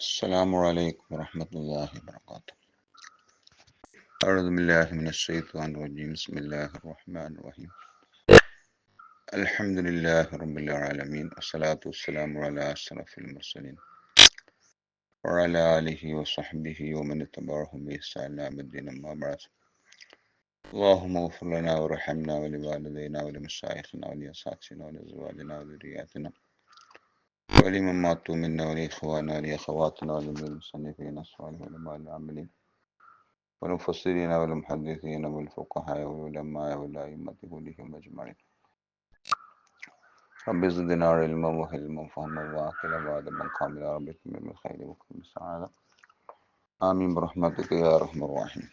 السلام عليكم ورحمة الله وبركاته. أعوذ بالله من الشيطان الرجيم. بسم الله الرحمن الرحيم. الحمد لله رب العالمين، والصلاة والسلام على أشرف المرسلين وعلى آله وصحبه ومن اتبعهم بإحسان إلى يوم الدين. أما بعد، اللهم اغفر لنا وارحمنا ولوالدينا ولمشايخنا ولأساتذتنا ولأزواجنا وذرياتنا ولمن ماتوا منا ولإخواننا ولأخواتنا ولجميع المصنفين الصالحين والعلماء العاملين والمفسرين والمحدثين والفقهاء والعلماء والأئمة كلهم أجمعين. رب زدنا علما وحلما وفهما وعقلا وأدبا كاملا ربك من الخير وكل سعادة آمين برحمتك يا أرحم الراحمين.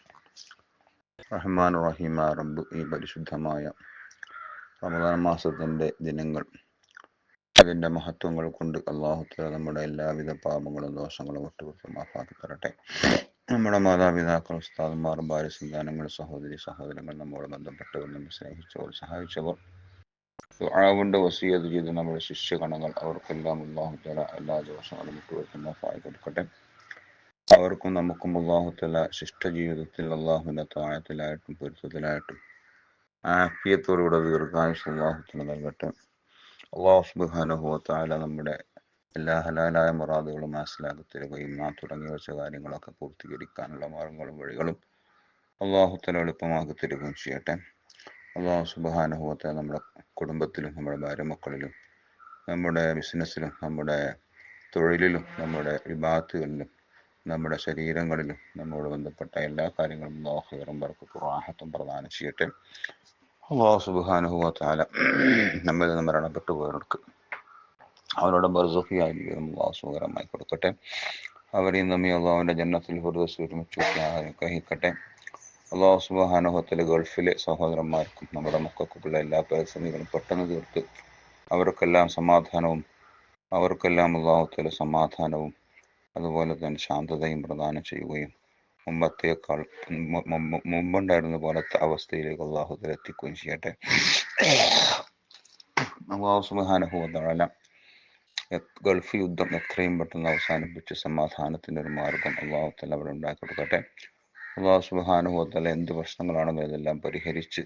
റഹ്മാൻ റഹീമ റബ്ബ്, ഈ പരിശുദ്ധമായ റമദാൻ മാസത്തിൻ്റെ ദിനങ്ങൾ അതിൻ്റെ മഹത്വങ്ങൾ കൊണ്ട് അല്ലാഹു തആല നമ്മുടെ എല്ലാവിധ പാപങ്ങളും ദോഷങ്ങളും വിട്ടുപുറത്ത് മാഫാക്കി തരട്ടെ. നമ്മുടെ മാതാപിതാക്കൾ, ഉസ്താദുമാർ, ഭാര്യ സന്താനങ്ങൾ, സഹോദരി സഹോദരങ്ങൾ, നമ്മോട് ബന്ധപ്പെട്ടവർ, നമ്മെ സ്നേഹിച്ചവർ, സഹായിച്ചവർ, ദുആ വസിയത്ത് ചെയ്ത് നമ്മുടെ ശിഷ്യഗണങ്ങൾ, അവർക്കെല്ലാം അല്ലാഹു തആല എല്ലാ ദോഷങ്ങളും വിട്ടുപുറത്ത് മാഫാക്കി കൊടുക്കട്ടെ. അവർക്കും നമുക്കും അല്ലാഹു തആല ശിഷ്ട ജീവിതത്തിൽ അല്ലാഹുവിൻ്റെ താഴത്തിലായിട്ടും പൊരുത്തത്തിലായിട്ടും ആഫിയത്തോടുകൂടെ ദീർഘായുസ്സ് അല്ലാഹു തആല നൽകട്ടെ. അല്ലാഹു സുബ്ഹാനഹു വ തആല നമ്മുടെ എല്ലാ ഹലാലായ മുറാദുകളും മനസ്സിലാക്കി തരികയും നാം തുടങ്ങി വെച്ച കാര്യങ്ങളൊക്കെ പൂർത്തീകരിക്കാനുള്ള മാർഗങ്ങളും വഴികളും അല്ലാഹു തആല എളുപ്പമാക്കി തരികയും ചെയ്യട്ടെ. അല്ലാഹു സുബ്ഹാനഹു വ തആല നമ്മുടെ കുടുംബത്തിലും നമ്മുടെ ഭാര്യ മക്കളിലും നമ്മുടെ ബിസിനസ്സിലും നമ്മുടെ തൊഴിലിലും നമ്മുടെ ഇബാദത്തുകളിലും നമ്മുടെ ശരീരങ്ങളിലും നമ്മോട് ബന്ധപ്പെട്ട എല്ലാ കാര്യങ്ങളും അല്ലാഹു ഖൈറും ബർക്കത്തും റാഹത്തും പ്രദാനം ചെയ്യട്ടെ. അല്ലാഹു സുബ്ഹാനഹു വ തആല നമ്മിൽ നിന്ന് മരണപ്പെട്ടു പോയവർക്ക് അവരുടെ ബർസഖിയായ ജീവിതം അല്ലാഹു സുഖകരമായി കൊടുക്കട്ടെ. അവരെയും നമ്മി അല്ലാഹുവിൻ്റെ ജന്നത്തുൽ ഫിർദൗസിൽ ഒരുമിച്ച് കഴിക്കട്ടെ. അല്ലാഹു സുബ്ഹാനഹു വ തആല ഗൾഫിലെ സഹോദരന്മാർക്കും നമ്മുടെ മക്കൾക്കുള്ള എല്ലാ പ്രതിസന്ധികളും പെട്ടെന്ന് തീർത്ത് അവർക്കെല്ലാം അല്ലാഹു തആല സമാധാനവും അതുപോലെ തന്നെ ശാന്തതയും പ്രദാനം ചെയ്യുകയും മുമ്പുണ്ടായിരുന്ന പോലത്തെ അവസ്ഥയിലേക്ക് അല്ലാഹു തആല എത്തിക്കുകയും ചെയ്യട്ടെ. അല്ലാഹു സുബ്ഹാനഹു വ തആല ഗൾഫ് യുദ്ധം എത്രയും പെട്ടെന്ന് അവസാനിപ്പിച്ച് സമാധാനത്തിൻ്റെ ഒരു മാർഗം അല്ലാഹു തആല അവിടെ ഉണ്ടാക്കി കൊടുക്കട്ടെ. അല്ലാഹു സുബ്ഹാനഹു വ തആല എന്ത് പ്രശ്നങ്ങളാണെന്നോ ഇതെല്ലാം പരിഹരിച്ച്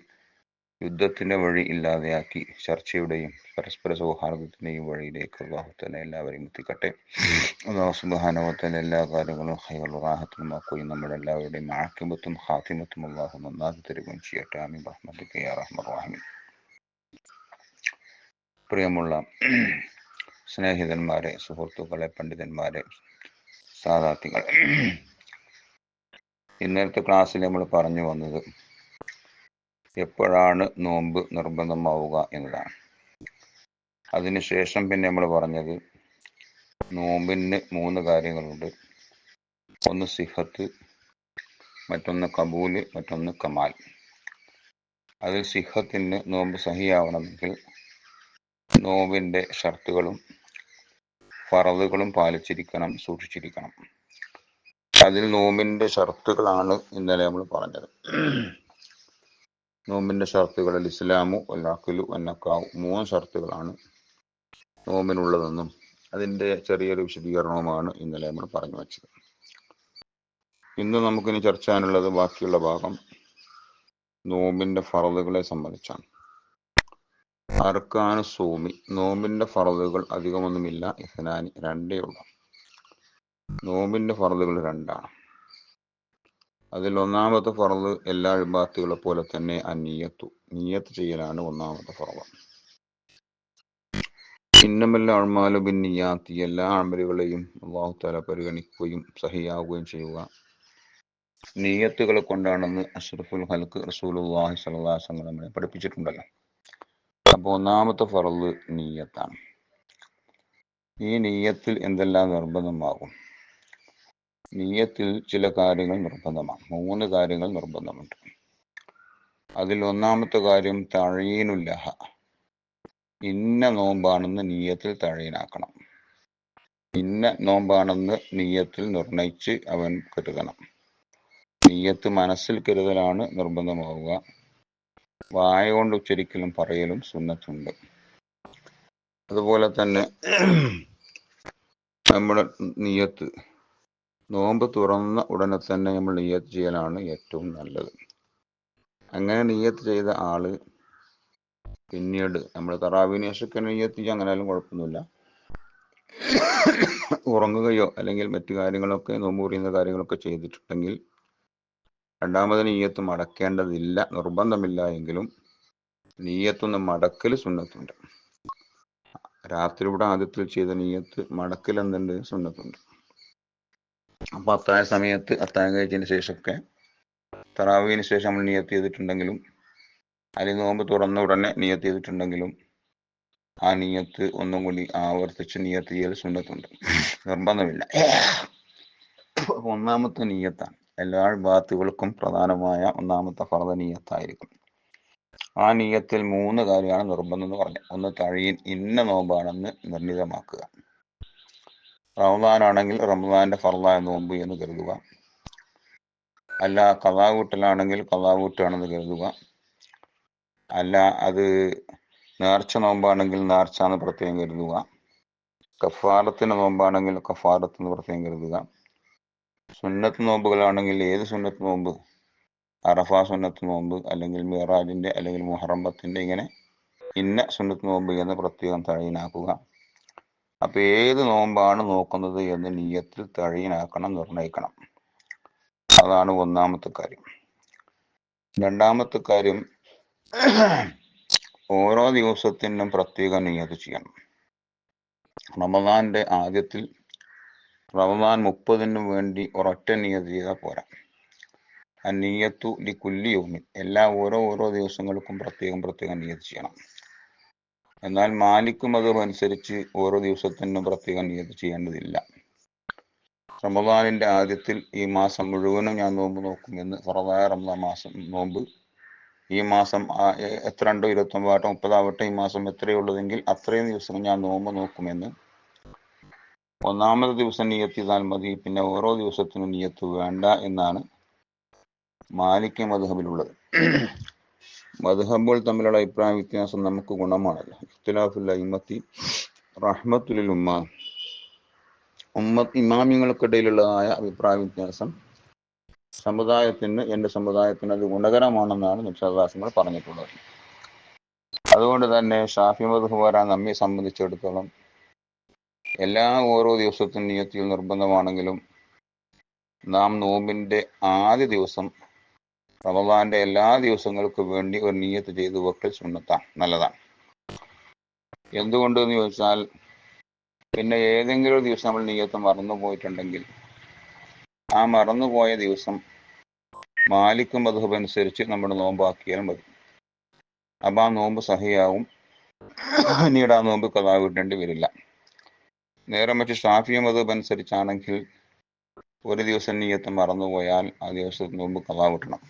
യുദ്ധത്തിൻ്റെ വഴി ഇല്ലാതെയാക്കി ചർച്ചയുടെയും പരസ്പര സൗഹാർദ്ദത്തിൻ്റെയും വഴിയിലേക്ക് അല്ലാഹു തആല എല്ലാവരെയും എത്തിക്കട്ടെ. അല്ലാഹു സുബ്ഹാനഹു വ തആല എല്ലാ കാര്യങ്ങളും ഖൈറും റാഹത്തുമാക്കുകയും നമ്മുടെ എല്ലാവരുടെയും ആഖിബത്തും ഖാതിമത്തും അല്ലാഹു നന്നാക്കി തരികയും ചെയ്യട്ടെ. ആമീൻ റഹ്മത്തിക യാ റഹ്മർ റഹീം. പ്രിയമുള്ള സ്നേഹിതന്മാരെ, സുഹൃത്തുക്കളെ, പണ്ഡിതന്മാരെ, സാദാത്തികൾ, ഇന്നലത്തെ ക്ലാസ്സിൽ നമ്മൾ പറഞ്ഞു വന്നത് എപ്പോഴാണ് നോമ്പ് നിർബന്ധമാവുക എന്നതാണ്. അതിനുശേഷം പിന്നെ നമ്മൾ പറഞ്ഞത് നോമ്പിന് 3 കാര്യങ്ങളുണ്ട്. ഒന്ന് സിഹത്ത്, മറ്റൊന്ന് കബൂല്, മറ്റൊന്ന് കമാൽ. അതിൽ സിഹത്തിന് നോമ്പ് സഹിയാവണമെങ്കിൽ നോമ്പിൻ്റെ ഷർത്തുകളും ഫറളുകളും പാലിച്ചിരിക്കണം, സൂക്ഷിച്ചിരിക്കണം. അതിൽ നോമ്പിൻ്റെ ഷർത്തുകളാണ് ഇന്നലെ നമ്മൾ പറഞ്ഞത്. നോമ്പിൻ്റെ ഷർത്തുകളിൽ ഇസ്ലാമു വല്ലാഖിലു വന്നക്കാവു 3 ഷർത്തുകളാണ് നോമ്പിനുള്ളതെന്നും അതിൻ്റെ ചെറിയൊരു വിശദീകരണവുമാണ് ഇന്നലെ നമ്മൾ പറഞ്ഞു വച്ചത്. ഇന്ന് നമുക്കിനി ചർച്ച ചെയ്യാനുള്ളത് ബാക്കിയുള്ള ഭാഗം നോമ്പിൻ്റെ ഫറളുകളെ സംബന്ധിച്ചാണ്. അർക്കാനു സൂമി, നോമ്പിൻ്റെ ഫറളുകൾ അധികമൊന്നുമില്ല, ഇഹ്നാനി 2 ഉള്ളൂ. നോമ്പിൻ്റെ ഫറളുകൾ 2ആണ്. അതിൽ ഒന്നാമത്തെ ഫറള് എല്ലാ ഇബാദത്തുകളെ പോലെ തന്നെ നിയ്യത്ത് ചെയ്യലാണ് ഒന്നാമത്തെ ഫറള്. ഇന്നമൽ അഅ്മാലു ബിന്നിയാത്തി, എല്ലാ അമലുകളെയും അല്ലാഹു തആല പരിഗണിക്കുകയും സഹിയാവുകയും ചെയ്യുക നിയ്യത്തുകളെ കൊണ്ടാണെന്ന് അഷ്റഫുൽ ഖൽഖ് റസൂലുള്ളാഹി സ്വല്ലല്ലാഹു അലൈഹി വസല്ലം നമ്മളെ പഠിപ്പിച്ചിട്ടുണ്ടല്ലോ. അപ്പോൾ ഒന്നാമത്തെ ഫറള് നിയ്യത്താണ്. ഈ നിയ്യത്തിൽ എന്തെല്ലാം നിർബന്ധമാകും? നിയ്യത്തിൽ ചില കാര്യങ്ങൾ നിർബന്ധമാണ്. 3 കാര്യങ്ങൾ നിർബന്ധമുണ്ട്. അതിൽ ഒന്നാമത്തെ കാര്യം തഅയീനുല്ലഹ, ഇന്ന നോമ്പാണെന്ന് നിയ്യത്തിൽ തഅയീനാക്കണം. ഇന്ന നോമ്പാണെന്ന് നിയ്യത്തിൽ നിർണയിച്ച് അവൻ കരുതണം. നിയ്യത്ത് മനസ്സിൽ കരുതലാണ് നിർബന്ധമാവുക. വായ കൊണ്ട് ഉച്ചരിക്കലും പറയലും സുന്നത്തുണ്ട്. അതുപോലെ തന്നെ നമ്മുടെ നിയ്യത്ത് നോമ്പ് തുറന്ന ഉടനെ തന്നെ നമ്മൾ നിയ്യത്ത് ചെയ്യലാണ് ഏറ്റവും നല്ലത്. അങ്ങനെ നിയ്യത്ത് ചെയ്ത ആള് പിന്നീട് നമ്മൾ തറാവീഹിന് ശേഷമൊക്കെ നിയ്യത്ത് ചെയ്യാൻ അങ്ങനെയാലും കുഴപ്പമൊന്നുമില്ല. ഉറങ്ങുകയോ അല്ലെങ്കിൽ മറ്റു കാര്യങ്ങളൊക്കെ നോമ്പ് മുറിയുന്ന കാര്യങ്ങളൊക്കെ ചെയ്തിട്ടുണ്ടെങ്കിൽ രണ്ടാമത് നിയ്യത്ത് മടക്കേണ്ടതില്ല, നിർബന്ധമില്ല. എങ്കിലും നിയ്യത്തൊന്ന് മടക്കൽ സുന്നത്തുണ്ട്. രാത്രിയുടെ ആദ്യത്തിൽ ചെയ്ത നിയ്യത്ത് മടക്കൽ എന്തുണ്ട്? സുന്നത്തുണ്ട്. അപ്പൊ അത്താഴ സമയത്ത് അത്താഴം കഴിച്ചതിന് ശേഷമൊക്കെ തറാവീഹിന് ശേഷം നമ്മൾ നിയ്യത്ത് ചെയ്തിട്ടുണ്ടെങ്കിലും അല്ലെങ്കിൽ നോമ്പ് തുറന്ന ഉടനെ നിയ്യത്ത് ചെയ്തിട്ടുണ്ടെങ്കിലും ആ നിയ്യത്ത് ഒന്നും കൂടി ആവർത്തിച്ച് നിയ്യത്ത് ചെയ്യൽ സുന്നത്തുണ്ട്, നിർബന്ധമില്ല. ഒന്നാമത്തെ നിയ്യത്താണ് എല്ലാ ഇബാദത്തുകൾക്കും പ്രധാനമായ ഒന്നാമത്തെ ഫർദ് നിയ്യത്തായിരിക്കും. ആ നിയ്യത്തിൽ 3 കാര്യമാണ് നിർബന്ധം എന്ന് പറഞ്ഞത്. ഒന്ന് തഴീൻ, ഇന്ന നോമ്പാണെന്ന് നിർണിതമാക്കുക. റമദാനാണെങ്കിൽ റമദാന്റെ ഫർദായ നോമ്പ് എന്ന് കരുതുക. അല്ല ഖളാ വീട്ടലാണെങ്കിൽ ഖളാ വീട്ടാണെന്ന് കരുതുക. അല്ല അത് നേർച്ച നോമ്പാണെങ്കിൽ നേർച്ച എന്ന് പ്രത്യേകം കരുതുക. കഫാറത്തിന് നോമ്പാണെങ്കിൽ കഫാറത്തിന് പ്രത്യേകം കരുതുക. സുന്നത്ത് നോമ്പുകളാണെങ്കിൽ ഏത് സുന്നത്ത് നോമ്പ്? അറഫ സുന്നത്ത് നോമ്പ്, അല്ലെങ്കിൽ മിറാജിന്റെ അല്ലെങ്കിൽ മുഹറം 10ന്റെ, ഇങ്ങനെ ഇന്ന സുന്നത്ത് നോമ്പ് എന്ന് പ്രത്യേകം തഴീനാക്കുക. അപ്പൊ ഏത് നോമ്പാണ് നോക്കുന്നത് എന്ന് നിയ്യത്തിൽ തഴീനാക്കണം, നിർണയിക്കണം. അതാണ് ഒന്നാമത്തെ കാര്യം. രണ്ടാമത്തെ കാര്യം, ഓരോ ദിവസത്തിനും പ്രത്യേകം നിയ്യത്ത് ചെയ്യണം. റമദാന്റെ ആദ്യത്തിൽ റമദാൻ 30നും വേണ്ടി ഒരൊറ്റ നിയ്യത്ത് ചെയ്താൽ പോരാ. നിയ്യത്തു ലി കുല്ലി യൗമിൻ, ഓരോ ദിവസങ്ങൾക്കും പ്രത്യേകം നിയ്യത്ത് ചെയ്യണം. എന്നാൽ മാലിക് മദ്ഹബ് അനുസരിച്ച് ഓരോ ദിവസത്തിനും പ്രത്യേകം നിയ്യത്ത് ചെയ്യേണ്ടതില്ല. റമദാനിന്റെ ആദ്യത്തിൽ ഈ മാസം മുഴുവനും ഞാൻ നോമ്പ് നോക്കുമെന്ന്, ഫറദായ റമദാൻ മാസം നോമ്പ് ഈ മാസം എത്ര ഉണ്ടോ, 29 ആവട്ടെ 30 ആവട്ടെ, ഈ മാസം എത്രയുള്ളതെങ്കിൽ അത്രയും ദിവസം ഞാൻ നോമ്പ് നോക്കുമെന്ന് ഒന്നാമത്തെ ദിവസം നിയ്യത്ത് ചെയ്താൽ മതി. പിന്നെ ഓരോ ദിവസത്തിനും നിയ്യത്ത് വേണ്ട എന്നാണ് മാലിക് മദ്ഹബിലുള്ളത്. മദ്ഹബുകൾ തമ്മിലുള്ള അഭിപ്രായ വ്യത്യാസം നമുക്ക് ഗുണമാണല്ലോ. ഇഖ്തിലാഫുൽ അഇമ്മത്തി റഹ്മത്തുൽ ഉമ്മ, ഇമാമിങ്ങൾക്കിടയിലുള്ളതായ അഭിപ്രായ വ്യത്യാസം എന്റെ സമുദായത്തിന് അത് ഗുണകരമാണെന്നാണ് നിക്ഷേപവാസികൾ പറഞ്ഞിട്ടുള്ളത്. അതുകൊണ്ട് തന്നെ ഷാഫി മദ്ഹബ് വരാൻ നമ്മെ സംബന്ധിച്ചിടത്തോളം ഓരോ ദിവസത്തിനും നിയ്യത്ത് നിർബന്ധമാണെങ്കിലും നാം നോമ്പിന്റെ ആദ്യ ദിവസം റമദാന്റെ എല്ലാ ദിവസങ്ങൾക്കും വേണ്ടി ഒരു നിയ്യത്ത് ചെയ്തു വെക്കൽ സുന്നത്താണ്, നല്ലതാണ്. എന്തുകൊണ്ടെന്ന് ചോദിച്ചാൽ, പിന്നെ ഏതെങ്കിലും ഒരു ദിവസം നമ്മൾ നിയ്യത്ത് മറന്നു പോയിട്ടുണ്ടെങ്കിൽ ആ മറന്നുപോയ ദിവസം മാലിക് മദ്ഹബ് അനുസരിച്ച് നമ്മുടെ നോമ്പാക്കിയാൽ മതി. അപ്പം ആ നോമ്പ് സഹിയാവും, പിന്നീട് ആ നോമ്പ് ഖളാ വീട്ടേണ്ടി വരില്ല. നേരെ മറിച്ച് ഷാഫി മദ്ഹബ് അനുസരിച്ചാണെങ്കിൽ ഒരു ദിവസം നിയ്യത്ത് മറന്നുപോയാൽ ആ ദിവസത്തെ നോമ്പ് ഖളാ വീട്ടണം.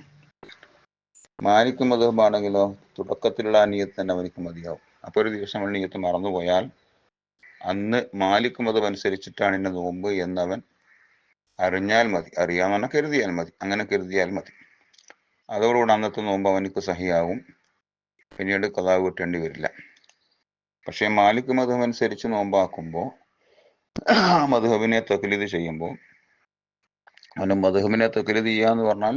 മാലിക് മദ്ഹബ് ആണെങ്കിലോ തുടക്കത്തിലുള്ള ആ നിയ്യത്ത് തന്നെ അവനിക്ക് മതിയാവും. അപ്പോൾ ഒരു ദിവസം നിയ്യത്ത് മറന്നുപോയാൽ അന്ന് മാലിക് മദ്ഹബ് അനുസരിച്ചിട്ടാണ് എന്റെ നോമ്പ് എന്നവൻ അറിഞ്ഞാൽ മതി, അറിയാമെന്ന് കരുതിയാൽ മതി, അങ്ങനെ കരുതിയാൽ മതി. അതോടുകൂടി അന്നത്തെ നോമ്പ് അവനിക്ക് സഹിയാവും, പിന്നീട് ഖളാ വീട്ടേണ്ടി വരില്ല. പക്ഷെ മാലിക് മദ്ഹബ് അനുസരിച്ച് നോമ്പാക്കുമ്പോൾ മദ്ഹബിനെ തഖ്ലീദ് ചെയ്യുമ്പോൾ, അവന്റെ മദ്ഹബിനെ തഖ്ലീദ് ചെയ്യുക എന്ന് പറഞ്ഞാൽ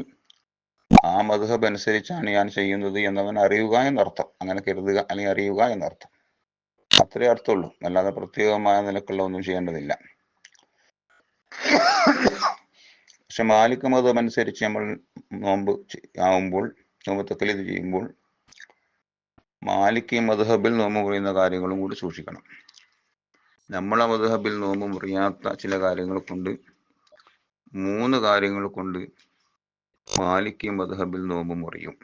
ആ മദ്ഹബ് അനുസരിച്ചാണ് ഞാൻ ചെയ്യുന്നത് എന്നവൻ അറിയുക എന്നർത്ഥം. അങ്ങനെ കരുതുക അല്ലെങ്കിൽ അറിയുക എന്നർത്ഥം, അത്രേ അർത്ഥമുള്ളൂ. അല്ലാതെ പ്രത്യേകമായ നിലക്കുള്ള ഒന്നും ചെയ്യേണ്ടതില്ല. പക്ഷെ മാലിക് മദ്ഹബ് അനുസരിച്ച് നമ്മൾ നോമ്പ് തഖ്ലീദ് ചെയ്യുമ്പോൾ മാലിക് മദ്ഹബിൽ നോമ്പ് മുറിയുന്ന കാര്യങ്ങളും കൂടി സൂക്ഷിക്കണം. നമ്മളെ മദ്ഹബിൽ നോമ്പ് മുറിയാത്ത ചില കാര്യങ്ങൾ കൊണ്ട്, 3 കാര്യങ്ങൾ കൊണ്ട് മാലിക് മദ്ഹബിൽ നോമ്പ് മുറിയും.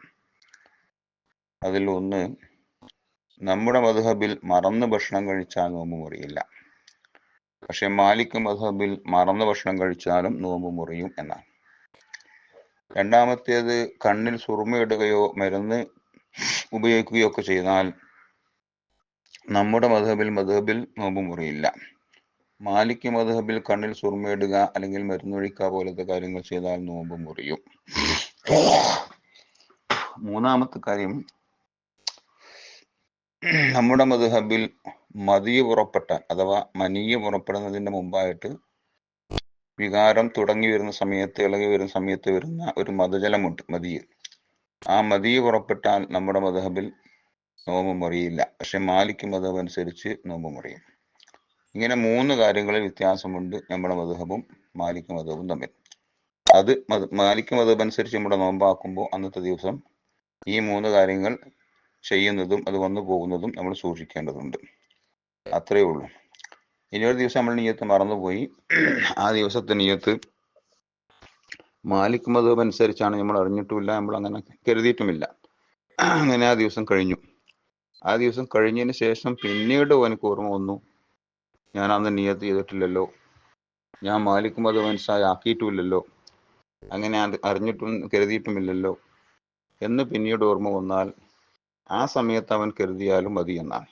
അതിൽ ഒന്ന്, നമ്മുടെ മദ്ഹബിൽ മറന്ന് ഭക്ഷണം കഴിച്ചാൽ നോമ്പ് മുറിയില്ല. പക്ഷെ മാലിക് മദ്ഹബിൽ മറന്ന് ഭക്ഷണം കഴിച്ചാലും നോമ്പ് മുറിയും എന്നാണ്. രണ്ടാമത്തേത്, കണ്ണിൽ സുറുമയിടുകയോ മരുന്ന് ഉപയോഗിക്കുകയോ ഒക്കെ ചെയ്താൽ നമ്മുടെ മദ്ഹബിൽ നോമ്പ് മുറിയില്ല. മാലിക് മദ്ഹബിൽ കണ്ണിൽ സുറുമയിടുക അല്ലെങ്കിൽ മരുന്നൊഴിക്കുക പോലത്തെ കാര്യങ്ങൾ ചെയ്താൽ നോമ്പ് മുറിയും. മൂന്നാമത്തെ കാര്യം, നമ്മുടെ മദ്ഹബിൽ മതി പുറപ്പെട്ടാൽ അഥവാ മനീയ് പുറപ്പെടുന്നതിന്റെ മുമ്പായിട്ട് വികാരം തുടങ്ങി വരുന്ന സമയത്ത്, ഇളകി വരുന്ന സമയത്ത് വരുന്ന ഒരു മതജലമുണ്ട്, മതിയ്. ആ മതിയ് പുറപ്പെട്ടാൽ നമ്മുടെ മദ്ഹബിൽ നോമ്പ് മുറിയില്ല. പക്ഷെ മാലിക് മദ്ഹബ് അനുസരിച്ച് നോമ്പ് മുറിയും. ഇങ്ങനെ 3 കാര്യങ്ങളിൽ വ്യത്യാസമുണ്ട് നമ്മുടെ മദ്ഹബും മാലിക് മദ്ഹബും തമ്മിൽ. അത് മാലിക് മദ്ഹബ് അനുസരിച്ച് നമ്മുടെ നോമ്പാക്കുമ്പോൾ അന്നത്തെ ദിവസം ഈ 3 കാര്യങ്ങൾ ചെയ്യുന്നതും അത് വന്നു പോകുന്നതും നമ്മൾ സൂക്ഷിക്കേണ്ടതുണ്ട്. അത്രയേ ഉള്ളൂ. ഇനിയൊരു ദിവസം നമ്മൾ നിയ്യത്ത് മറന്നുപോയി. ആ ദിവസത്തെ നിയ്യത്ത് മാലിക് മദ്ഹബ് അനുസരിച്ചാണ് നമ്മൾ അറിഞ്ഞിട്ടുമില്ല, നമ്മൾ അങ്ങനെ കരുതിയിട്ടുമില്ല. അങ്ങനെ ആ ദിവസം കഴിഞ്ഞു. ആ ദിവസം കഴിഞ്ഞതിന് ശേഷം പിന്നീട് എനിക്ക് ഓർമ്മ വന്നു, ഞാൻ അന്ന് നിയ്യത്ത് ചെയ്തിട്ടില്ലല്ലോ, ഞാൻ മാലിക് മദ്ഹബ് അനുസരിച്ച് ആക്കിയിട്ടുമില്ലല്ലോ, അങ്ങനെ അറിഞ്ഞിട്ടും കരുതിയിട്ടുമില്ലല്ലോ എന്ന് പിന്നീട് ഓർമ്മ വന്നാൽ ആ സമയത്ത് അവൻ കരുതിയാലും മതി എന്നാണ്.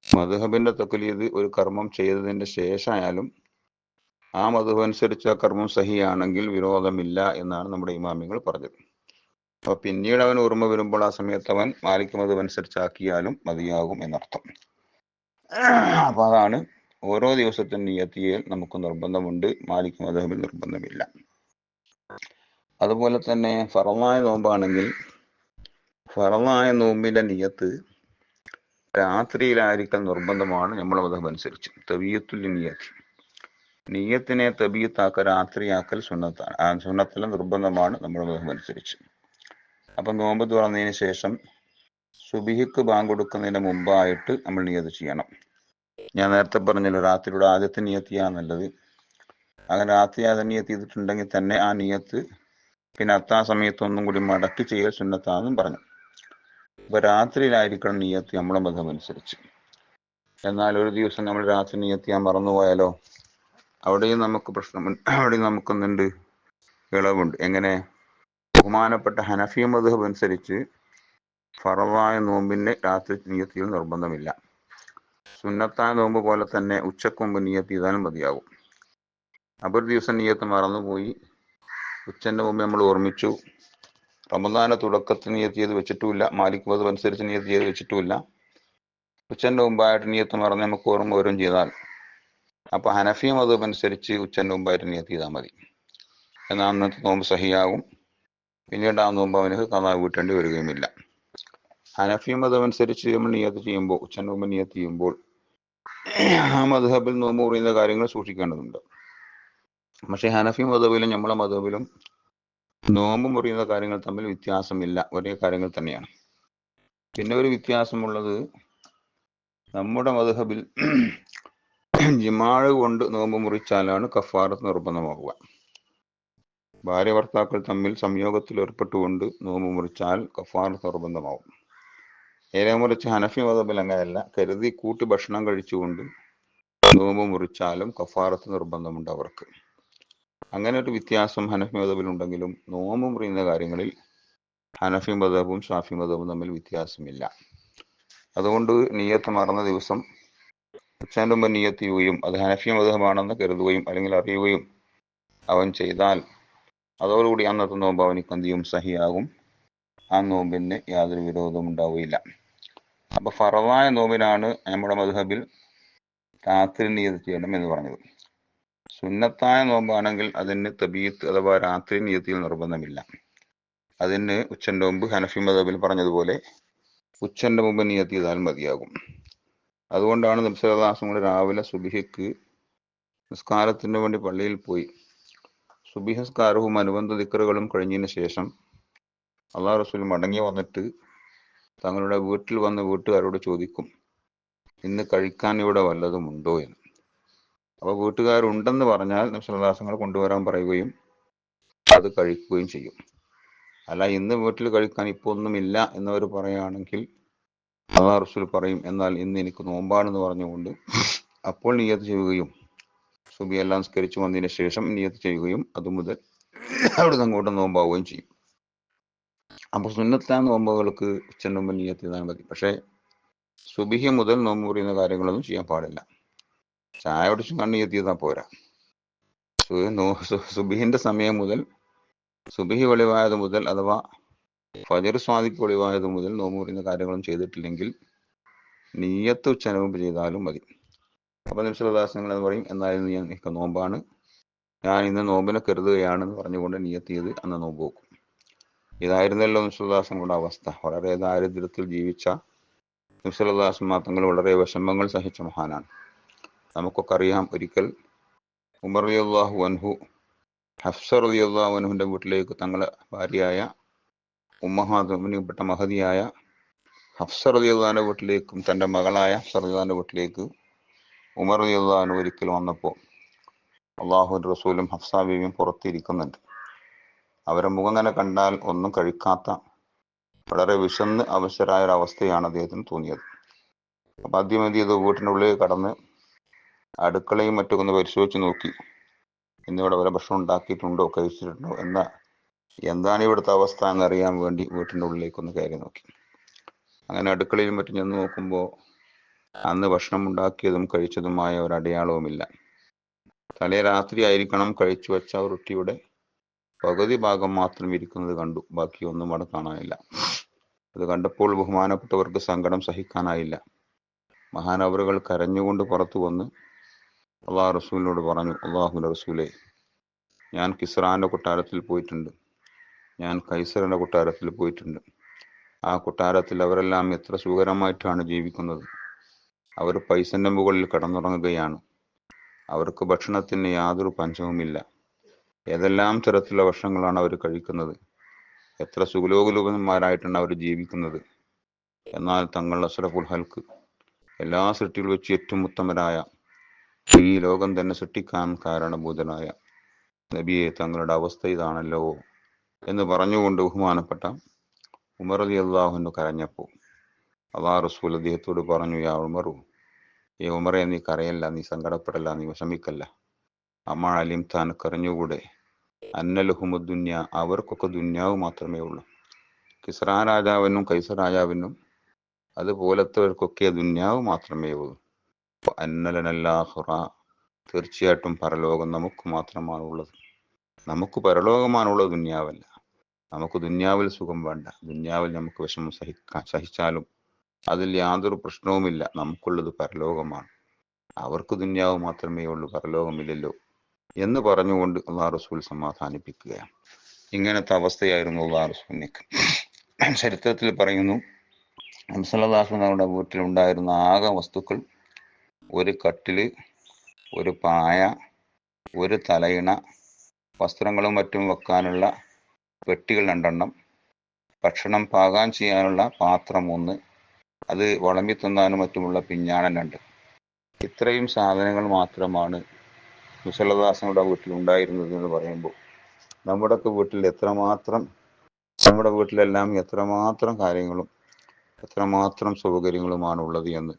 മദ്ഹബിന്റെ തഖ്ലീദ് ഒരു കർമ്മം ചെയ്തതിന്റെ ശേഷമായാലും ആ മദ്ഹബ് അനുസരിച്ച് ആ കർമ്മം സഹിയാണെങ്കിൽ വിരോധമില്ല എന്നാണ് നമ്മുടെ ഇമാമിങ്ങൾ പറഞ്ഞത്. അപ്പൊ പിന്നീട് അവൻ ഓർമ്മ വരുമ്പോൾ ആ സമയത്ത് അവൻ മാലിക് മദ്ഹബ് അനുസരിച്ചാക്കിയാലും മതിയാകും എന്നർത്ഥം. അപ്പൊ അതാണ് ഓരോ ദിവസത്തെ നിയ്യത്ത് ചെയ്യൽ നമുക്ക് നിർബന്ധമുണ്ട്, മാലിക് മദ്ഹബിൽ നിർബന്ധമില്ല. അതുപോലെ തന്നെ ഫറളായ നോമ്പാണെങ്കിൽ ഫറളായ നോമ്പിന്റെ നിയ്യത്ത് രാത്രിയിലായിരിക്കൽ നിർബന്ധമാണ് നമ്മുടെ മദ്ഹബ് അനുസരിച്ച്. തബീയത്തുൽ നിയ്യത്ത്, നിയ്യത്തിനെ തബീയത്താക്കൽ രാത്രിയാക്കൽ സുന്നത്താണ്. സുന്നത്തല്ല, നിർബന്ധമാണ് നമ്മുടെ മദ്ഹബ് അനുസരിച്ച്. അപ്പൊ നോമ്പ് തുറന്നതിന് ശേഷം സുബിഹിക്ക് ബാങ്ക് കൊടുക്കുന്നതിന് മുമ്പായിട്ട് നമ്മൾ നിയ്യത്ത് ചെയ്യണം. ഞാൻ നേരത്തെ പറഞ്ഞല്ലോ, രാത്രിയുടെ ആദ്യത്തെ നിയ്യത്ത് ചെയ്യാൻ നല്ലത്. അങ്ങനെ രാത്രി ആദ്യം നിയ്യത്ത് ചെയ്തിട്ടുണ്ടെങ്കിൽ തന്നെ ആ നിയ്യത്ത് പിന്നെ അത്താ സമയത്ത് ഒന്നും കൂടി മടക്കി ചെയ്യൽ സുന്നത്താണെന്നും പറഞ്ഞു. അപ്പൊ രാത്രിയിലായിരിക്കണം നിയ്യത്ത് നമ്മുടെ മദ്ഹബ് അനുസരിച്ച്. എന്നാൽ ഒരു ദിവസം നമ്മൾ രാത്രി നിയ്യത്ത് ചെയ്യാൻ മറന്നുപോയാലോ, അവിടെയും നമുക്ക് പ്രശ്നമുണ്ട്. അവിടെയും നമുക്കൊന്നുണ്ട്, ഇളവുണ്ട്. എങ്ങനെ? ബഹുമാനപ്പെട്ട ഹനഫി മദ്ഹബ് അനുസരിച്ച് ഫറളായ നോമ്പിന്റെ രാത്രി നിയ്യത്ത് ചെയ്യൽ നിർബന്ധമില്ല. സുന്നത്തായ നോമ്പ് പോലെ തന്നെ ഉച്ചക്ക് മുമ്പ് നിയ്യത്ത് ചെയ്താലും മതിയാകും. അപ്പൊ ഒരു ദിവസം നിയ്യത്ത് മറന്നുപോയി, ഉച്ചന്റെ മുമ്പ് നമ്മൾ ഓർമ്മിച്ചു, റമദാന്റെ തുടക്കത്തിൽ നിയ്യത്ത് ചെയ്ത് വെച്ചിട്ടുമില്ല, മാലിക് മദ്ഹബ് അനുസരിച്ച് നിയ്യത്ത് ചെയ്ത് വെച്ചിട്ടുമില്ല, ഉച്ചന്റെ മുമ്പായിട്ട് നിയ്യത്ത് മറന്ന് നമുക്ക് ഓർമ്മ വരും ചെയ്താൽ അപ്പൊ ഹനഫി മദ്ഹബ് അനുസരിച്ച് ഉച്ചന്റെ മുമ്പായിട്ട് നിയ്യത്ത് ചെയ്താൽ മതി. എന്നാൽ അന്നത്തെ നോമ്പ് സഹിയാകും. പിന്നീട് ആ നോമ്പ് അവന് ഖളാ വീട്ടേണ്ടി വരികയുമില്ല. ഹനഫി മദ്ഹബ് അനുസരിച്ച് നമ്മൾ നിയ്യത്ത് ചെയ്യുമ്പോൾ, ഉച്ചന്റെ മുമ്പ് നിയ്യത്ത് ചെയ്യുമ്പോൾ ആ മദ്ഹബിൽ നോമ്പ് മുറിയുന്ന കാര്യങ്ങൾ സൂക്ഷിക്കേണ്ടതുണ്ട്. പക്ഷെ ഹനഫി മദ്ഹബിലും നമ്മളെ മദ്ഹബിലും നോമ്പ് മുറിയുന്ന കാര്യങ്ങൾ തമ്മിൽ വ്യത്യാസമില്ല, ഒരേ കാര്യങ്ങൾ തന്നെയാണ്. പിന്നെ ഒരു വ്യത്യാസമുള്ളത്, നമ്മുടെ മദ്ഹബിൽ ജിമാഅ് കൊണ്ട് നോമ്പ് മുറിച്ചാലാണ് കഫാറത്ത് നിർബന്ധമാകുക. ഭാര്യ ഭർത്താക്കൾ തമ്മിൽ സംയോഗത്തിൽ ഏർപ്പെട്ടുകൊണ്ട് നോമ്പ് മുറിച്ചാൽ കഫാറത്ത് നിർബന്ധമാകും. നേരെ മറിച്ച് ഹനഫി മദ്ഹബിൽ അങ്ങനെയല്ല, കരുതി കൂട്ടി ഭക്ഷണം കഴിച്ചുകൊണ്ട് നോമ്പ് മുറിച്ചാലും കഫാറത്ത് നിർബന്ധമുണ്ട് അവർക്ക്. അങ്ങനെ ഒരു വ്യത്യാസം ഹനഫി മദ്ഹബിൽ ഉണ്ടെങ്കിലും നോമ്പ് മുറിയുന്ന കാര്യങ്ങളിൽ ഹനഫി മദ്ഹബും ഷാഫി മദ്ഹബും തമ്മിൽ വ്യത്യാസമില്ല. അതുകൊണ്ട് നിയ്യത്ത് മറന്ന ദിവസം ഉച്ചന്റെ മുമ്പ് നിയ്യത്ത് ചെയ്യുകയും അത് ഹനഫി മദ്ഹബാണെന്ന് കരുതുകയും അല്ലെങ്കിൽ അറിയുകയും അവൻ ചെയ്താൽ അതോടുകൂടി അന്നത്തെ നോമ്പ് അവനിക്ക് എന്ത് ചെയ്യും? സഹിയാകും. ആ നോമ്പിന് യാതൊരു വിരോധവും ഉണ്ടാവുകയില്ല. അപ്പൊ ഫറളായ നോമ്പിനാണ് നമ്മുടെ മദ്ഹബിൽ രാത്രി നിയ്യത്ത് ചെയ്യണം എന്ന് പറഞ്ഞത്. സുന്നത്തായ നോമ്പാണെങ്കിൽ അതിന് തബീയത്ത് അഥവാ രാത്രി നിയ്യത്ത് ചെയ്യൽ നിർബന്ധമില്ല. അതിന് ഉച്ചന്റെ മുമ്പ് ഹനഫി മദ്ഹബിൽ പറഞ്ഞതുപോലെ ഉച്ചന്റെ മുമ്പ് നിയ്യത്ത് ചെയ്താൽ മതിയാകും. അതുകൊണ്ടാണ് നബി സല്ലല്ലാഹു അലൈഹി വസല്ലം രാവിലെ സുബ്ഹിക്ക് നിസ്കാരത്തിന് വേണ്ടി പള്ളിയിൽ പോയി സുബ്ഹി നിസ്കാരവും അനുബന്ധ ദിക്റുകളും കഴിഞ്ഞതിന് ശേഷം അള്ളാഹു റസൂൽ മടങ്ങി വന്നിട്ട് തങ്ങളുടെ വീട്ടിൽ വന്ന് വീട്ടുകാരോട് ചോദിക്കും, ഇന്ന് കഴിക്കാൻ ഇവിടെ വല്ലതും ഉണ്ടോ എന്ന്. അപ്പോൾ വീട്ടുകാരുണ്ടെന്ന് പറഞ്ഞാൽ നബി സല്ലല്ലാഹു അലൈഹി വസല്ലം കൊണ്ടുവരാൻ പറയുകയും അത് കഴിക്കുകയും ചെയ്യും. അല്ല, ഇന്ന് വീട്ടിൽ കഴിക്കാൻ ഇപ്പോൾ ഒന്നുമില്ല എന്നവർ പറയുകയാണെങ്കിൽ അള്ളാഹു റസൂൽ പറയും, എന്നാൽ ഇന്ന് എനിക്ക് നോമ്പാണെന്ന് പറഞ്ഞുകൊണ്ട് അപ്പോൾ നിയ്യത്ത് ചെയ്യുകയും സുബി എല്ലാം നിസ്കരിച്ചു വന്നതിന് ശേഷം നിയ്യത്ത് ചെയ്യുകയും അതുമുതൽ അവിടെ അങ്ങോട്ട് നോമ്പാവുകയും ചെയ്യും. അപ്പോൾ സുന്നത്തായ നോമ്പുകൾക്ക് ഉച്ചന്റെ മുമ്പ് നിയ്യത്ത് ചെയ്താൽ മതി. പക്ഷേ സുബിഹി മുതൽ നോമ്പ് മുറിയുന്ന കാര്യങ്ങളൊന്നും ചെയ്യാൻ പാടില്ല. ചായ കുടിച്ചും കണ്ണ് നിയ്യത്ത് ചെയ്താൽ പോരാ. സുബിഹിന്റെ സമയം മുതൽ, സുബിഹി വെളിവായത് മുതൽ അഥവാ ഫജർ സ്വാദിക്ക് വെളിവായത് മുതൽ നോമ്പ് മുറിയുന്ന കാര്യങ്ങളും ചെയ്തിട്ടില്ലെങ്കിൽ നീയത്ത് ഉച്ചനവും ചെയ്താലും മതി. അപ്പോൾ നബി സല്ലല്ലാഹു അലൈഹി വസല്ലം പറയും, എന്നാലും നീ എനിക്ക് നോമ്പാണ്, ഞാൻ ഇന്ന് നോമ്പിനെ കരുതുകയാണെന്ന് പറഞ്ഞുകൊണ്ട് നിയത്ത് ചെയ്ത് അന്ന് നോമ്പ് വെക്കും. ഇതായിരുന്നല്ലോ നബി സല്ലല്ലാഹു അലൈഹി വസല്ലമയുടെ അവസ്ഥ. വളരെ ദാരിദ്ര്യത്തിൽ ജീവിച്ച നബി സല്ലല്ലാഹു അലൈഹി വസല്ലം തങ്ങൾ വളരെ വിഷമങ്ങൾ സഹിച്ച മഹാനാണ്. നമുക്കൊക്കെ അറിയാം, ഒരിക്കൽ ഉമർ റളിയല്ലാഹു അൻഹു ഹഫ്സ റളിയല്ലാഹു അൻഹുവിൻ്റെ വീട്ടിലേക്ക് തങ്ങളെ ഭാര്യയായ ഉമ്മഹാത്തുപ്പെട്ട മഹതിയായ ഹഫ്സ റളിയല്ലാഹു അൻഹുവിൻ്റെ വീട്ടിലേക്കും തൻ്റെ മകളായ ഹഫ്സ റളിയല്ലാഹു അൻഹുവിൻ്റെ വീട്ടിലേക്ക് ഉമർ റളിയല്ലാഹു അൻഹു ഒരിക്കൽ വന്നപ്പോൾ അള്ളാഹുവിൻ്റെ റസൂലും ഹഫ്സ ബീവിയും പുറത്തിരിക്കുന്നുണ്ട്. അവരെ മുഖം തന്നെ കണ്ടാൽ ഒന്നും കഴിക്കാത്ത വളരെ വിശന്ന് അവശരായ ഒരവസ്ഥയാണ് അദ്ദേഹത്തിന് തോന്നിയത്. അപ്പം ആദ്യം എന്ത് ചെയ്തു, വീട്ടിൻ്റെ ഉള്ളിൽ കടന്ന് അടുക്കളയും മറ്റൊക്കെ ഒന്ന് പരിശോധിച്ച് നോക്കി. ഇന്നിവിടെ വല്ല ഭക്ഷണം ഉണ്ടാക്കിയിട്ടുണ്ടോ, കഴിച്ചിട്ടുണ്ടോ, എന്താണ് ഇവിടുത്തെ അവസ്ഥ എന്നറിയാൻ വേണ്ടി വീട്ടിൻ്റെ ഉള്ളിലേക്കൊന്ന് കയറി നോക്കി. അങ്ങനെ അടുക്കളയിലും മറ്റും ചെന്ന് നോക്കുമ്പോൾ അന്ന് ഭക്ഷണം ഉണ്ടാക്കിയതും കഴിച്ചതുമായ ഒരു അടയാളവുമില്ല. തലേ രാത്രി ആയിരിക്കണം കഴിച്ചു വെച്ച റൊട്ടിയുടെ പകുതി ഭാഗം മാത്രം ഇരിക്കുന്നത് കണ്ടു, ബാക്കിയൊന്നും അവിടെ കാണാനില്ല. അത് കണ്ടപ്പോൾ ബഹുമാനപ്പെട്ടവർക്ക് സങ്കടം സഹിക്കാനായില്ല. മഹാനവറുകൾ കരഞ്ഞുകൊണ്ട് പുറത്തു വന്ന് അള്ളാഹു റസൂലിനോട് പറഞ്ഞു, അള്ളാഹുവിൻ്റെ റസൂലേ, ഞാൻ കിസ്റാന്റെ കൊട്ടാരത്തിൽ പോയിട്ടുണ്ട്, ഞാൻ കൈസറിന്റെ കൊട്ടാരത്തിൽ പോയിട്ടുണ്ട്. ആ കൊട്ടാരത്തിൽ അവരെല്ലാം എത്ര സുഖകരമായിട്ടാണ് ജീവിക്കുന്നത്. അവർ പൈസന്റെ മുകളിൽ കിടന്നുറങ്ങുകയാണ്. അവർക്ക് ഭക്ഷണത്തിന് യാതൊരു പഞ്ചവുമില്ല. ഏതെല്ലാം തരത്തിലുള്ള ഭക്ഷണങ്ങളാണ് അവർ കഴിക്കുന്നത്. എത്ര സുഖലോകലോകന്മാരായിട്ടാണ് അവർ ജീവിക്കുന്നത്. എന്നാൽ തങ്ങൾ അസ്റഫുൽ ഹൽക്ക്, എല്ലാ സൃഷ്ടികളിൽ വെച്ച് ഏറ്റവും ഉത്തമരായ, ഈ ലോകം തന്നെ സൃഷ്ടിക്കാൻ കാരണഭൂതനായ നബിയെ, തങ്ങളുടെ അവസ്ഥ ഇതാണല്ലോ എന്ന് പറഞ്ഞുകൊണ്ട് ബഹുമാനപ്പെട്ട ഉമർ റളിയല്ലാഹു അൻഹു കരഞ്ഞപ്പോൾ അല്ലാഹു റസൂൽ അദ്ദേഹത്തോട് പറഞ്ഞു, യാ ഉമറു, ഈ ഉമറെ, നീ കരയല്ല, നീ സങ്കടപ്പെടല്ല, നീ വിഷമിക്കല്ല. അമ്മ അലിം, താൻ കരഞ്ഞുകൂടെ, അന്നലഹുമുദ്ദുന്യ, അവർക്കൊക്കെ ദുന്യാവ് മാത്രമേ ഉള്ളൂ. കിസ്റാ രാജാവിനും കൈസർ രാജാവിനും അതുപോലത്തവർക്കൊക്കെ ദുന്യാവ് മാത്രമേ ഉള്ളൂ. അന്നലനല്ലാഹുറ, തീർച്ചയായിട്ടും പരലോകം നമുക്ക് മാത്രമാണ് ഉള്ളത്. നമുക്ക് പരലോകമാണുള്ളത്, ദുന്യാവല്ല. നമുക്ക് ദുന്യാവിൽ സുഖം വേണ്ട. ദുന്യാവിൽ നമുക്ക് വിഷമം സഹിച്ചാലും അതിൽ യാതൊരു പ്രശ്നവുമില്ല. നമുക്കുള്ളത് പരലോകമാണ്. അവർക്ക് ദുന്യാവ് മാത്രമേ ഉള്ളൂ, പരലോകമില്ലല്ലോ എന്ന് പറഞ്ഞുകൊണ്ട് അള്ളാഹു റസൂൽ സമാധാനിപ്പിക്കുകയാണ്. ഇങ്ങനത്തെ അവസ്ഥയായിരുന്നു അള്ളാഹു റസൂലിനേക്ക്. ചരിത്രത്തിൽ പറയുന്നു, നബി സല്ലല്ലാഹു അലൈഹി വസല്ലമയുടെ വീട്ടിലുണ്ടായിരുന്ന ആകെ വസ്തുക്കൾ ഒരു കട്ടില്, ഒരു പായ, ഒരു തലയിണ, വസ്ത്രങ്ങളും മറ്റും വെക്കാനുള്ള പെട്ടികൾ 2 ഭക്ഷണം പാകാൻ ചെയ്യാനുള്ള പാത്രം 1, അത് വിളമ്പി തിന്നാനും മറ്റുമുള്ള പിഞ്ഞാണം 2. ഇത്രയും സാധനങ്ങൾ മാത്രമാണ് മുസല്ലദാസങ്ങളുടെ വീട്ടിൽ ഉണ്ടായിരുന്നത് എന്ന് പറയുമ്പോൾ നമ്മുടെയൊക്കെ വീട്ടിൽ നമ്മുടെ വീട്ടിലെല്ലാം എത്രമാത്രം കാര്യങ്ങളും എത്രമാത്രം സൗകര്യങ്ങളുമാണ് ഉള്ളത് എന്ന്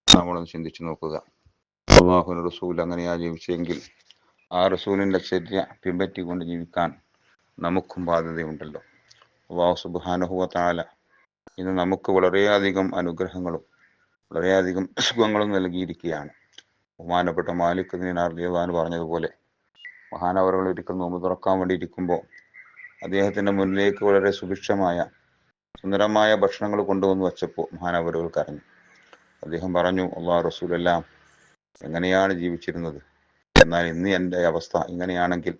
നമ്മളൊന്ന് ചിന്തിച്ചു നോക്കുക. അല്ലാഹുവിൻ്റെ റസൂൽ അങ്ങനെയാ ജീവിച്ചെങ്കിൽ ആ റസൂലിൻ്റെ ചര്യ പിൻപറ്റിക്കൊണ്ട് ജീവിക്കാൻ നമുക്കും ബാധ്യതയുണ്ടല്ലോ. അല്ലാഹു സുബ്ഹാനഹു വ തആല ഇന്ന് നമുക്ക് വളരെയധികം അനുഗ്രഹങ്ങളും വളരെയധികം സുഖങ്ങളും നൽകിയിരിക്കുകയാണ്. ബഹുമാനപ്പെട്ട മാലിക് ദിനാർ റളിയല്ലാഹു അൻഹു പറഞ്ഞതുപോലെ, മഹാനവറുകൾ ഒരിക്കൽ നോമ്പ് തുറക്കാൻ വേണ്ടി ഇരിക്കുമ്പോൾ അദ്ദേഹത്തിൻ്റെ മുന്നിലേക്ക് വളരെ സുഭിക്ഷമായ സുന്ദരമായ ഭക്ഷണങ്ങൾ കൊണ്ടുവന്ന് വച്ചപ്പോൾ മഹാനവറുകൾ കരഞ്ഞു. അദ്ദേഹം പറഞ്ഞു, അല്ലാഹു റസൂലെല്ലാം എങ്ങനെയാണ് ജീവിച്ചിരുന്നത്, എന്നാൽ ഇന്ന് എൻ്റെ അവസ്ഥ ഇങ്ങനെയാണെങ്കിൽ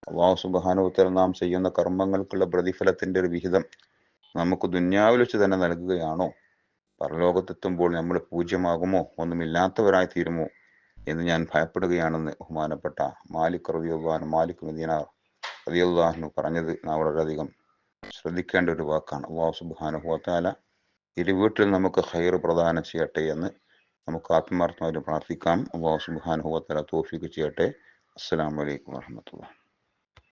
അല്ലാഹു സുബ്ഹാനഹു വ തആല നാം ചെയ്യുന്ന കർമ്മങ്ങൾക്കുള്ള പ്രതിഫലത്തിൻ്റെ ഒരു വിഹിതം നമുക്ക് ദുന്യാവിൽ വെച്ച് തന്നെ നൽകുകയാണോ? പരലോകത്തെത്തുമ്പോൾ നമ്മൾ പൂജ്യമാകുമോ, ഒന്നുമില്ലാത്തവരായി തീരുമോ എന്ന് ഞാൻ ഭയപ്പെടുകയാണെന്ന് ബഹുമാനപ്പെട്ട മാലിക് ബിൻ ദീനാർ റളിയല്ലാഹു അൻഹു പറഞ്ഞത് നാം വളരെയധികം ശ്രദ്ധിക്കേണ്ട ഒരു വാക്കാണ്. അല്ലാഹു സുബ്ഹാനഹു വ തആല ഇരു വീട്ടിൽ നമുക്ക് ഖൈർ പ്രദാനം ചെയ്യട്ടെ എന്ന് നമുക്ക് ആത്മാർത്ഥമായിട്ട് പ്രാർത്ഥിക്കാം. അല്ലാഹു സുബ്ഹാനഹു വ തആല തൗഫീഖ് ചെയ്യട്ടെ. അസ്സലാമു അലൈക്കും വറഹ്മത്തുള്ളാഹി.